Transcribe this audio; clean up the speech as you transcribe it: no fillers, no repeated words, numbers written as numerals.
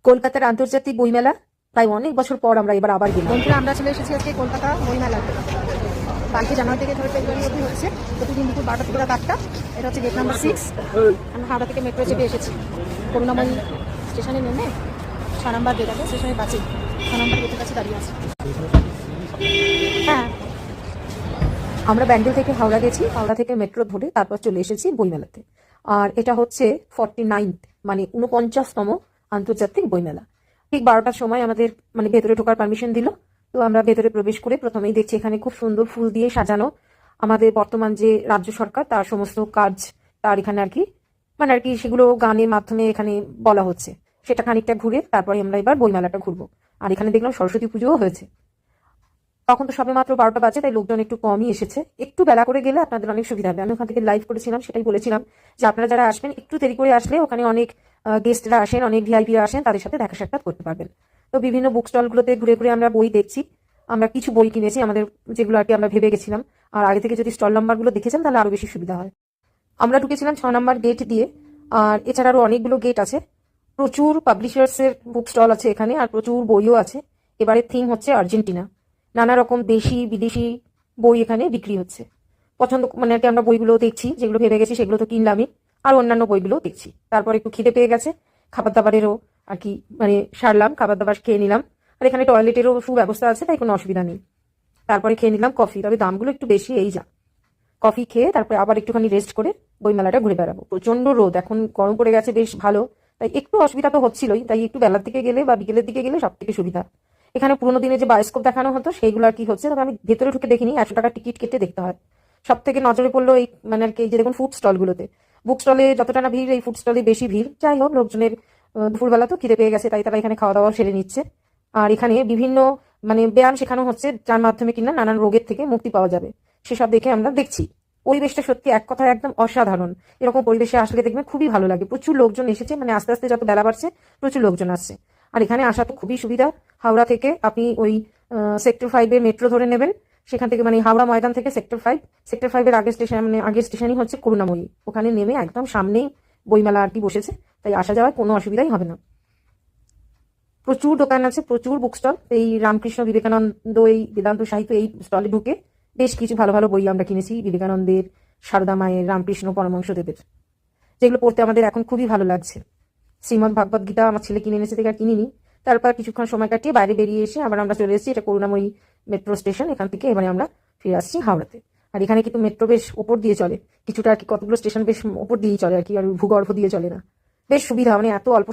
কলকাতার আন্তর্জাতিক বইমেলা প্রায় অনেক বছর পর আমরা এবার আবার গেলাম। বন্ধুরা, আমরা চলে এসেছি আজকে কলকাতা বইমেলাতে। 5 জানুয়ারি থেকে 3 ফেব্রুয়ারি অবধি হচ্ছে, প্রতিদিন দুপুর 12টা থেকে রাত 8টা। এটা হচ্ছে গেট নাম্বার 6। আমরা হাওড়া থেকে মেট্রো চেপে এসেছি। করুণাময়ী স্টেশনে নেমে 6 নম্বর গেট আছে, স্টেশনের কাছে 6 নম্বর গেটের কাছে দাঁড়িয়ে আছে। হ্যাঁ, আমরা ব্যান্ডেল থেকে হাওড়া গেছি, হাওড়া থেকে মেট্রো ধরে তারপর চলে এসেছি বইমেলাতে। আর এটা হচ্ছে 49th মানে 49তম আন্তর্জাতিক বইমেলা। ঠিক 12টার সময় আমাদের মানে ভেতরে ঢোকার পারমিশন দিল। তো আমরা ভেতরে প্রবেশ করে প্রথমেই দেখছি এখানে খুব সুন্দর ফুল দিয়ে সাজানো আমাদের বর্তমান যে রাজ্য সরকার তার সমস্ত কাজ, তার এখানে আর কি মানে আর কি সেগুলো গানের মাধ্যমে এখানে বলা হচ্ছে। সেটা খানিকটা ঘুরে তারপরে আমরা এবার বইমেলাটা ঘুরবো। আর এখানে দেখলাম সরস্বতী পুজোও হয়েছে। তখন তো সবে মাত্র 12টা বাজে, তাই লোকজন একটু কমই এসেছে। একটু বেলা করে গেলে আপনাদের অনেক সুবিধা হবে। আমি ওখান থেকে লাইভ করেছিলাম, সেটাই বলেছিলাম যে আপনারা যারা আসবেন একটু দেরি করে আসলে ওখানে অনেক গেস্টরা আসেন, অনেক ভিআইপিরা আসেন, তাদের সাথে দেখা সাক্ষাৎ করতে পারবেন। তো বিভিন্ন বুক স্টলগুলোতে ঘুরে ঘুরে আমরা বই দেখছি। আমরা কিছু বই কিনেছি আমাদের, যেগুলো আর কি আমরা ভেবে গেছিলাম। আর আগে থেকে যদি স্টল নাম্বারগুলো দেখেছেন তাহলে আরো বেশি সুবিধা হয়। আমরা ঢুকেছিলাম 6 নম্বর গেট দিয়ে। আর এছাড়া আরো অনেকগুলো গেট আছে। প্রচুর পাবলিশার্সের বুক স্টল আছে এখানে, আর প্রচুর বইও আছে। এবারে থিম হচ্ছে আর্জেন্টিনা। নানা রকম দেশি বিদেশি বই এখানে বিক্রি হচ্ছে। পছন্দ মানে আর কি আমরা বইগুলো দেখছি, যেগুলো ভেবে গেছি সেগুলো তো কিনলামই। আর অন্যান্য বইগুলো দেখছি। তারপর একটু খিদে পেয়ে গেছে, খাবার দাবারেরও আর কি মানে সারলাম, খাবার দাবার খেয়ে নিলাম। আর এখানে টয়লেটেরও সুব্যবস্থা আছে, তাই কোনো অসুবিধা নেই। তারপরে খেয়ে নিলাম কফি, তবে দামগুলো একটু বেশি এই যা। কফি খেয়ে তারপরে আবার একটুখানি রেস্ট করে বইমেলাটা ঘুরে বেড়াবো। প্রচন্ড রোদ, এখন গরম পড়ে গেছে বেশ ভালো, তাই একটু অসুবিধা তো হচ্ছিলই। তাই একটু বেলার দিকে গেলে বা বিকেলের দিকে গেলে সব থেকে সুবিধা। এখানে পুরোনো দিনে যে বায়োস্কোপ দেখানো হতো সেইগুলো আর কি হচ্ছে, তবে আমি ভেতরে ঢুকে দেখিনি। 100 টাকা টিকিট কেটে দেখতে হয়। সব থেকে নজরে পড়লো এই মানে আর কি এই যে দেখুন ফুড স্টলগুলোতে। বুক স্টলে যতটা না ভিড়, এই ফুড স্টলে বেশি ভিড়। যাই হোক, লোকজনের দুপুরবেলা তো খিদে পেয়ে গেছে, তাই তারা এখানে খাওয়া দাওয়া সেরে নিচ্ছে। আর এখানে বিভিন্ন মানে ব্যায়াম শেখানো হচ্ছে, যার মাধ্যমে কিনা নানান রোগের থেকে মুক্তি পাওয়া যাবে। সেসব দেখে আমরা দেখছি। পরিবেশটা সত্যি এক কথায় একদম অসাধারণ। এরকম পরিবেশে আসলে দেখবেন খুবই ভালো লাগে। প্রচুর লোকজন এসেছে, মানে আস্তে আস্তে যত বেলা বাড়ছে প্রচুর লোকজন আসছে। আর এখানে আসা তো খুবই সুবিধা। হাওড়া থেকে আপনি ওই সেক্টর 5-এর মেট্রো ধরে নেবেন। সেখান থেকে মানে হাওড়া ময়দান থেকে সেক্টর 5 এর আগের স্টেশন মানে আগের স্টেশনই হচ্ছে করুণাময়ী। ওখানে নেমে একদম সামনেই বইমেলা আর কি বসেছে, তাই আসা যাওয়ার কোনো অসুবিধাই হবে না। প্রচুর দোকান আছে, প্রচুর বুক স্টল। এই রামকৃষ্ণ বিবেকানন্দ এই বেদান্ত সাহিত্য এই স্টলে ঢুকে বেশ কিছু ভালো ভালো বই আমরা কিনেছি, বিবেকানন্দের, সারদা মায়ের, রামকৃষ্ণ পরমহংসদেবের, যেগুলো পড়তে আমাদের এখন খুবই ভালো লাগছে। শ্রীমদ্ ভাগবত গীতা আমার ছেলে কিনে এনেছে, থেকে আর কিনিনি। তারপর কিছুক্ষণ সময় কাটিয়ে বাইরে বেরিয়ে এসে আবার আমরা চলে এসেছি, এটা করুণাময়ী মেট্রো স্টেশন। এখান থেকে এবারে আমরা ফিরে আসছি হাওড়াতে। আর এখানে কিন্তু মেট্রো বেশ ওপর দিয়ে চলে, কিছুটা আর কি কতগুলো স্টেশন বেশ ওপর দিয়েই চলে আর কি, আর ভূগর্ভ দিয়ে চলে না। বেশ সুবিধা, মানে এত অল্প